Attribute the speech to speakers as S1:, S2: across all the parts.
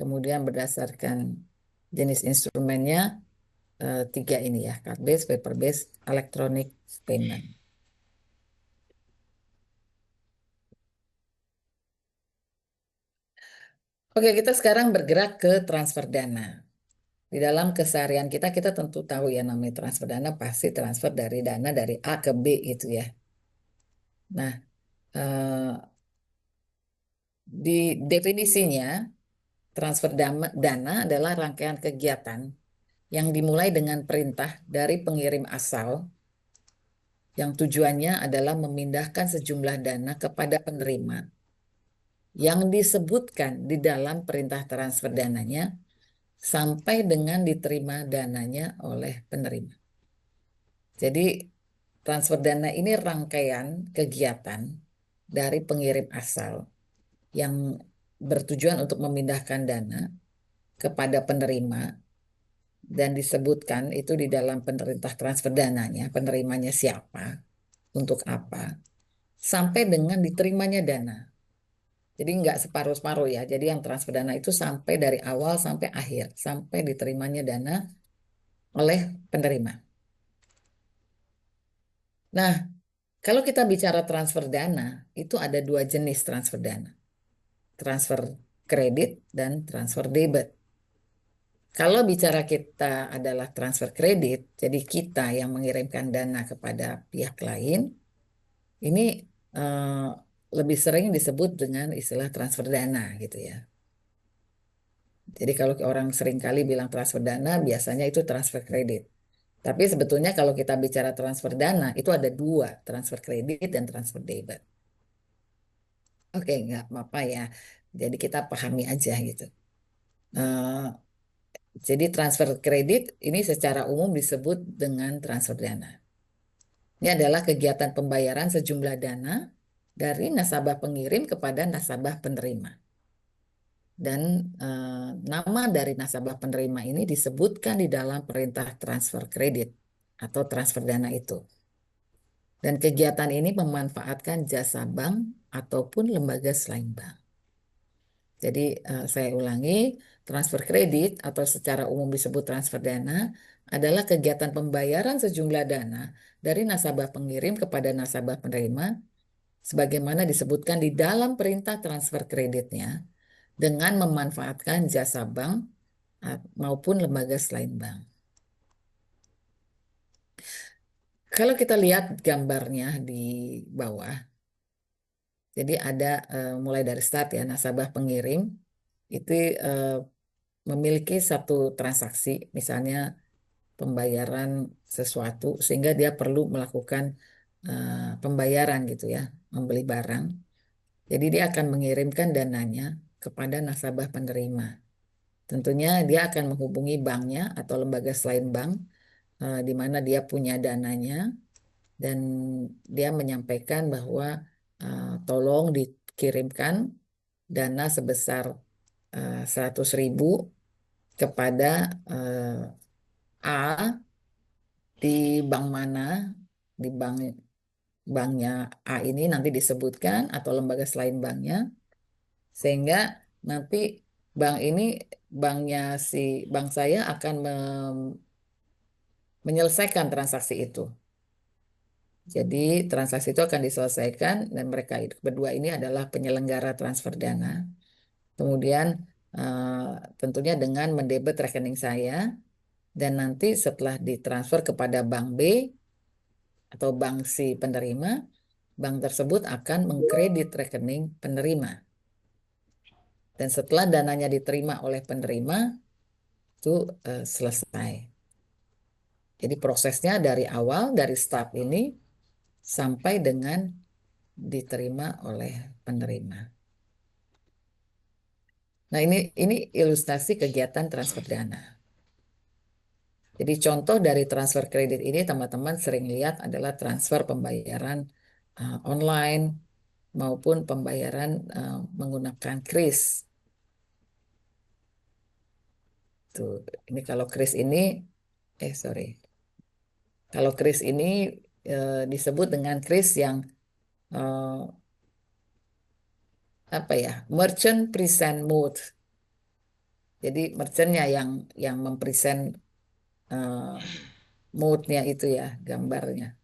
S1: Kemudian berdasarkan jenis instrumennya, tiga ini ya, card based, paper based, electronic payment. Oke, kita sekarang bergerak ke transfer dana. Di dalam keseharian kita, kita tentu tahu ya namanya transfer dana pasti transfer dari dana dari A ke B gitu ya. Nah, di definisinya, transfer dana adalah rangkaian kegiatan yang dimulai dengan perintah dari pengirim asal yang tujuannya adalah memindahkan sejumlah dana kepada penerima yang disebutkan di dalam perintah transfer dananya sampai dengan diterima dananya oleh penerima. Jadi transfer dana ini rangkaian kegiatan dari pengirim asal yang bertujuan untuk memindahkan dana kepada penerima dan disebutkan itu di dalam perintah transfer dananya, penerimanya siapa, untuk apa, sampai dengan diterimanya dana. Jadi nggak separuh-separuh ya. Jadi yang transfer dana itu sampai dari awal sampai akhir, sampai diterimanya dana oleh penerima. Nah, kalau kita bicara transfer dana, itu ada dua jenis transfer dana. Transfer kredit dan transfer debit. Kalau bicara kita adalah transfer kredit, jadi kita yang mengirimkan dana kepada pihak lain, ini eh, lebih sering disebut dengan istilah transfer dana gitu ya. Jadi kalau orang sering kali bilang transfer dana, biasanya itu transfer kredit. Tapi sebetulnya kalau kita bicara transfer dana, itu ada dua, transfer kredit dan transfer debit. Oke, nggak apa-apa ya. Jadi kita pahami aja gitu. Eh, jadi transfer kredit ini secara umum disebut dengan transfer dana. Ini adalah kegiatan pembayaran sejumlah dana dari nasabah pengirim kepada nasabah penerima. Dan nama dari nasabah penerima ini disebutkan di dalam perintah transfer kredit atau transfer dana itu. Dan kegiatan ini memanfaatkan jasa bank ataupun lembaga selain bank. Jadi saya ulangi, transfer kredit atau secara umum disebut transfer dana adalah kegiatan pembayaran sejumlah dana dari nasabah pengirim kepada nasabah penerima sebagaimana disebutkan di dalam perintah transfer kreditnya dengan memanfaatkan jasa bank maupun lembaga selain bank. Kalau kita lihat gambarnya di bawah, jadi ada mulai dari start ya nasabah pengirim itu eh, memiliki satu transaksi, misalnya pembayaran sesuatu sehingga dia perlu melakukan pembayaran gitu ya, membeli barang. Jadi dia akan mengirimkan dananya kepada nasabah penerima. Tentunya dia akan menghubungi banknya atau lembaga selain bank di mana dia punya dananya dan dia menyampaikan bahwa tolong dikirimkan dana sebesar 100.000 kepada A di bank mana, di banknya A ini nanti disebutkan atau lembaga selain banknya, sehingga nanti bank ini, banknya si bank saya akan menyelesaikan transaksi itu. Jadi transaksi itu akan diselesaikan dan mereka berdua ini adalah penyelenggara transfer dana. Kemudian tentunya dengan mendebit rekening saya dan nanti setelah ditransfer kepada bank B atau bank si penerima, bank tersebut akan mengkredit rekening penerima. Dan setelah dananya diterima oleh penerima, itu selesai. Jadi prosesnya dari awal, dari start ini, sampai dengan diterima oleh penerima. Nah, ini ilustrasi kegiatan transfer dana. Jadi contoh dari transfer kredit ini teman-teman sering lihat adalah transfer pembayaran online maupun pembayaran menggunakan kris. Tuh, ini kalau kris ini, sorry, kalau kris ini disebut dengan kris yang eh, apa ya, merchant present mode. Jadi merchantnya yang mempresent eh, moodnya itu ya, gambarnya.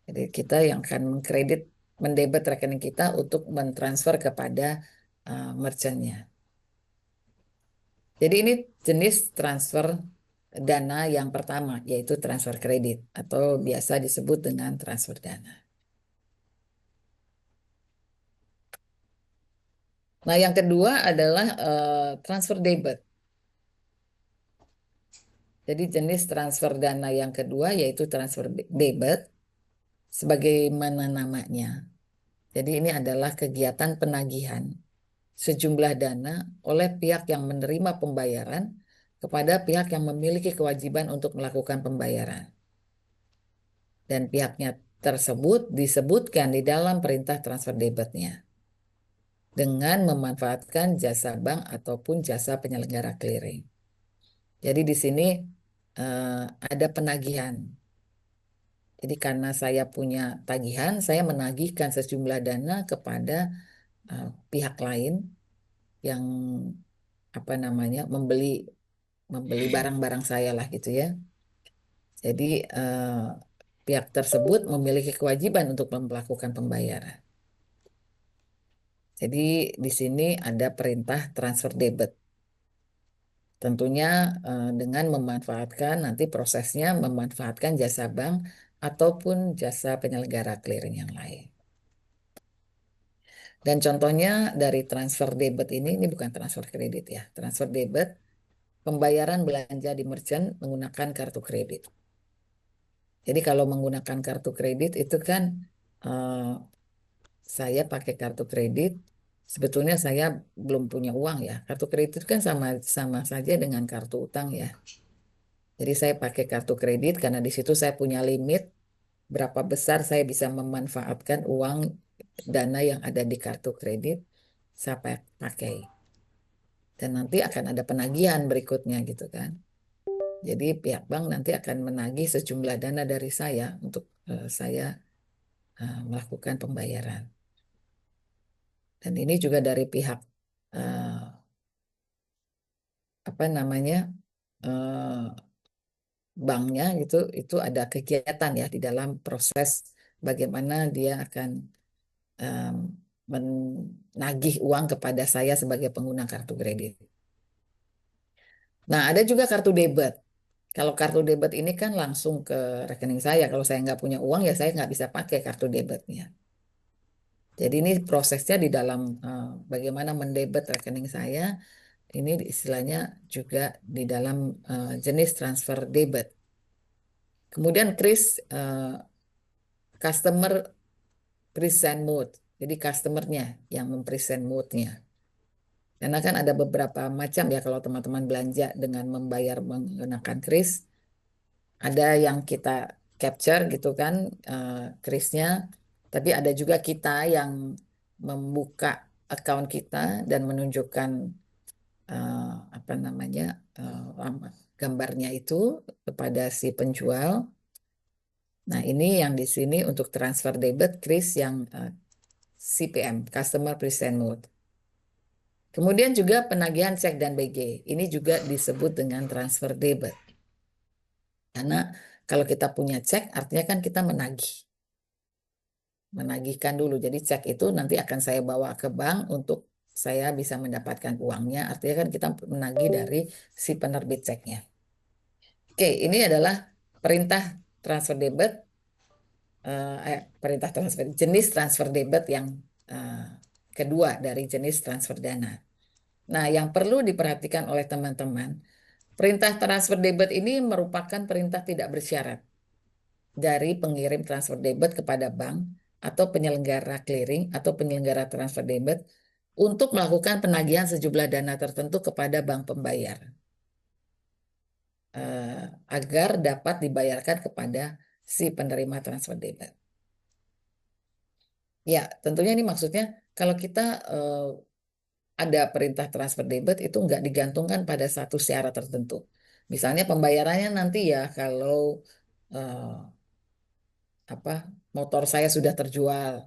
S1: Jadi kita yang akan mengkredit, mendebit rekening kita untuk mentransfer kepada merchantnya. Jadi ini jenis transfer dana yang pertama, yaitu transfer kredit atau biasa disebut dengan transfer dana. Nah, yang kedua adalah transfer debit. Jadi jenis transfer dana yang kedua yaitu transfer debit, sebagaimana namanya. Jadi ini adalah kegiatan penagihan sejumlah dana oleh pihak yang menerima pembayaran kepada pihak yang memiliki kewajiban untuk melakukan pembayaran. Dan pihaknya tersebut disebutkan di dalam perintah transfer debitnya dengan memanfaatkan jasa bank ataupun jasa penyelenggara clearing. Jadi di sini eh, ada penagihan. Jadi karena saya punya tagihan, saya menagihkan sejumlah dana kepada pihak lain yang apa namanya membeli barang-barang saya lah gitu ya. Jadi pihak tersebut memiliki kewajiban untuk melakukan pembayaran. Jadi di sini ada perintah transfer debit. Tentunya dengan memanfaatkan nanti prosesnya memanfaatkan jasa bank ataupun jasa penyelenggara clearing yang lain. Dan contohnya dari transfer debit ini bukan transfer kredit ya. Transfer debit, pembayaran belanja di merchant menggunakan kartu kredit. Jadi kalau menggunakan kartu kredit itu kan eh, saya pakai kartu kredit, sebetulnya saya belum punya uang ya. Kartu kredit kan sama sama saja dengan kartu utang ya. Jadi saya pakai kartu kredit karena di situ saya punya limit berapa besar saya bisa memanfaatkan uang dana yang ada di kartu kredit saya pakai. Dan nanti akan ada penagihan berikutnya gitu kan. Jadi pihak bank nanti akan menagih sejumlah dana dari saya untuk saya melakukan pembayaran. Dan ini juga dari pihak eh, apa namanya eh, banknya gitu, itu ada kegiatan ya di dalam proses bagaimana dia akan em, menagih uang kepada saya sebagai pengguna kartu kredit. Nah, ada juga kartu debit. Kalau kartu debit ini kan langsung ke rekening saya. Kalau saya nggak punya uang ya saya nggak bisa pakai kartu debitnya. Jadi ini prosesnya di dalam bagaimana mendebit rekening saya. Ini istilahnya juga di dalam jenis transfer debit. Kemudian Kris customer present mode. Jadi customernya yang mempresent mode-nya. Karena kan ada beberapa macam ya kalau teman-teman belanja dengan membayar menggunakan Kris. Ada yang kita capture gitu kan Krisnya. Tapi ada juga kita yang membuka account kita dan menunjukkan eh, apa namanya gambarnya itu kepada si penjual. Nah, ini yang di sini untuk transfer debit Kris yang CPM, Customer Present Mode. Kemudian juga penagihan cek dan BG. Ini juga disebut dengan transfer debit. Karena kalau kita punya cek, artinya kan kita menagih. Menagihkan dulu. Jadi cek itu nanti akan saya bawa ke bank untuk saya bisa mendapatkan uangnya. Artinya kan kita menagih dari si penerbit ceknya. Oke, ini adalah perintah transfer debit, perintah transfer, jenis transfer debit yang eh, kedua dari jenis transfer dana. Nah, yang perlu diperhatikan oleh teman-teman, perintah transfer debit ini merupakan perintah tidak bersyarat dari pengirim transfer debit kepada bank atau penyelenggara clearing atau penyelenggara transfer debit untuk melakukan penagihan sejumlah dana tertentu kepada bank pembayar agar dapat dibayarkan kepada si penerima transfer debit. Ya, tentunya ini maksudnya kalau kita ada perintah transfer debit itu nggak digantungkan pada satu syarat tertentu. Misalnya pembayarannya nanti ya kalau eh, apa motor saya sudah terjual,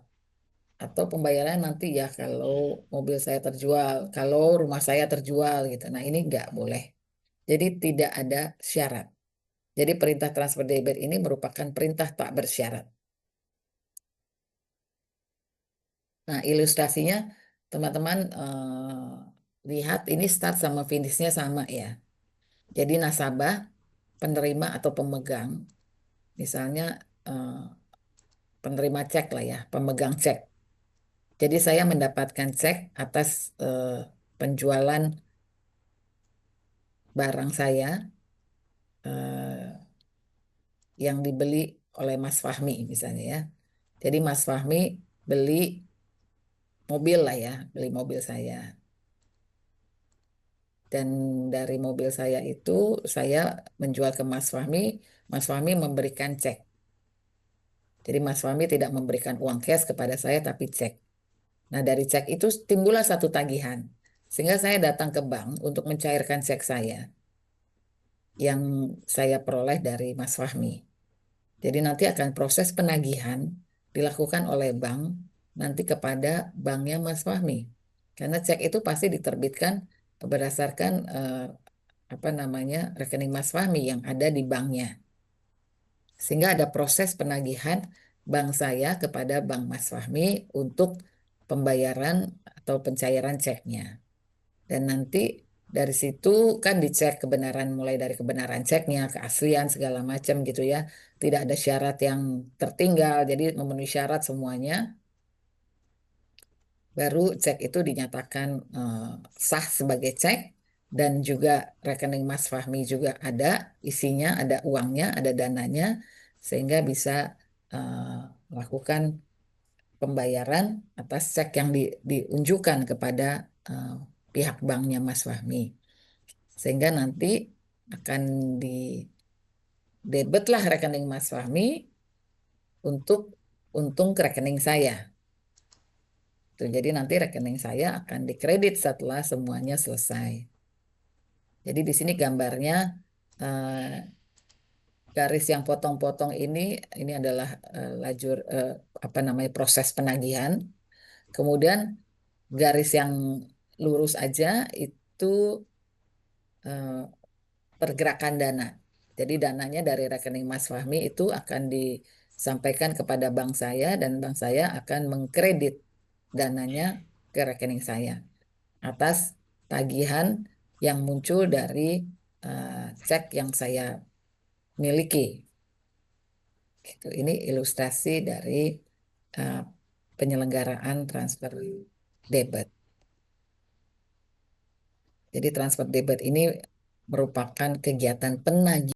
S1: Atau pembayaran nanti ya kalau mobil saya terjual, kalau rumah saya terjual gitu. Nah, ini nggak boleh. Jadi tidak ada syarat. Jadi perintah transfer debit ini merupakan perintah tak bersyarat. Nah, ilustrasinya teman-teman lihat ini start sama finishnya sama ya. Jadi nasabah, penerima atau pemegang, misalnya eh, penerima cek lah ya, pemegang cek. Jadi saya mendapatkan cek atas penjualan barang saya eh, yang dibeli oleh Mas Fahmi misalnya ya. Jadi Mas Fahmi beli mobil lah ya, beli mobil saya. Dan dari mobil saya itu saya menjual ke Mas Fahmi memberikan cek. Jadi Mas Fahmi tidak memberikan uang cash kepada saya tapi cek. Nah, dari cek itu timbullah satu tagihan. Sehingga saya datang ke bank untuk mencairkan cek saya yang saya peroleh dari Mas Fahmi. Jadi nanti akan proses penagihan dilakukan oleh bank nanti kepada banknya Mas Fahmi. Karena cek itu pasti diterbitkan berdasarkan apa namanya rekening Mas Fahmi yang ada di banknya. Sehingga ada proses penagihan bank saya kepada bank Mas Fahmi untuk pembayaran atau pencairan ceknya. Dan nanti dari situ kan dicek kebenaran mulai dari kebenaran ceknya, keaslian segala macam gitu ya. Tidak ada syarat yang tertinggal, jadi memenuhi syarat semuanya. Baru cek itu dinyatakan sah sebagai cek dan juga rekening Mas Fahmi juga ada isinya, ada uangnya, ada dananya sehingga bisa eh, melakukan pembayaran atas cek yang diunjukkan kepada eh, pihak banknya Mas Fahmi. Sehingga nanti akan di debitlah rekening Mas Fahmi untuk untung ke rekening saya. Tuh, jadi nanti rekening saya akan dikredit setelah semuanya selesai. Jadi di sini gambarnya eh, garis yang potong-potong ini adalah lajur apa namanya proses penagihan. Kemudian garis yang lurus aja itu eh, pergerakan dana. Jadi dananya dari rekening Mas Fahmi itu akan disampaikan kepada bank saya dan bank saya akan mengkredit dananya ke rekening saya atas tagihan yang muncul dari cek yang saya miliki. Gitu. Ini ilustrasi dari eh, penyelenggaraan transfer debit. Jadi transfer debit ini merupakan kegiatan penagih